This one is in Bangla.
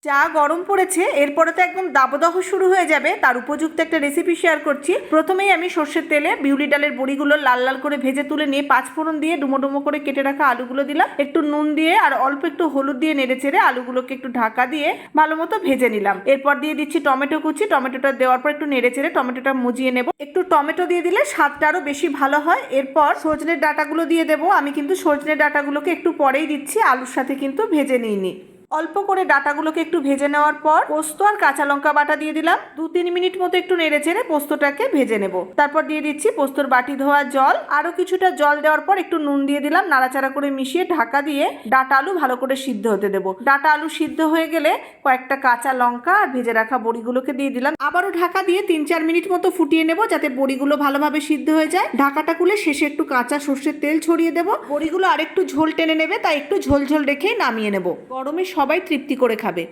চা গরম পড়েছে, এরপরে তো একদম দাবদাহ শুরু হয়ে যাবে। তার উপযুক্ত একটা রেসিপি শেয়ার করছি। প্রথমেই আমি সর্ষের তেলে বিউলি ডালের বড়িগুলো লাল লাল করে ভেজে তুলে নিয়ে পাঁচফোড়ন দিয়ে ডুমো ডুমো করে কেটে রাখা আলুগুলো দিলাম, একটু নুন দিয়ে আর অল্প একটু হলুদ দিয়ে নেড়ে চেড়ে আলুগুলোকে একটু ঢাকা দিয়ে ভালো মতো ভেজে নিলাম। এরপর দিয়ে দিচ্ছি টমেটো কুচি। টমেটোটা দেওয়ার পর একটু নেড়ে চেড়ে টমেটোটা মুজিয়ে নেব। একটু টমেটো দিয়ে দিলে স্বাদটা আরো বেশি ভালো হয়। এরপর সজনের ডাঁটাগুলো দিয়ে দেবো। আমি কিন্তু সজনের ডাঁটাগুলোকে একটু পরেই দিচ্ছি, আলুর সাথে কিন্তু ভেজে নিইনি। অল্প করে ডাঁটাগুলোকে একটু ভেজে নেওয়ার পর পোস্ত আর কাঁচা লঙ্কা বাটা দিয়ে দিলাম। 2-3 মিনিট মতো একটু নেড়ে চেড়ে পোস্তটাকে ভেজে নেব। তারপর দিয়ে দিচ্ছি পোস্তর বাটি ধোয়া জল। আরো কিছুটা জল দেওয়ার পর একটু নুন দিয়ে দিলাম, নাড়াচাড়া করে মিশিয়ে ঢাকা দিয়ে ডাঁটা আলু ভালো করে সিদ্ধ হতে দেবো। ডাঁটা আলু সিদ্ধ হয়ে গেলে কয়েকটা কাঁচা লঙ্কা আর ভেজে রাখা বড়িগুলোকে দিয়ে দিলাম। আবারও ঢাকা দিয়ে 3-4 মিনিট মতো ফুটিয়ে নেব, যাতে বড়িগুলো ভালোভাবে সিদ্ধ হয়ে যায়। ঢাকাটা খুলে শেষে একটু কাঁচা সর্ষের তেল ছড়িয়ে দেবো। বড়িগুলো আরেকটু ঝোল টেনে নেবে, তাই একটু ঝোল ঝোল রেখেই নামিয়ে নেব। গরমে সবাই তৃপ্তি করে খাবে।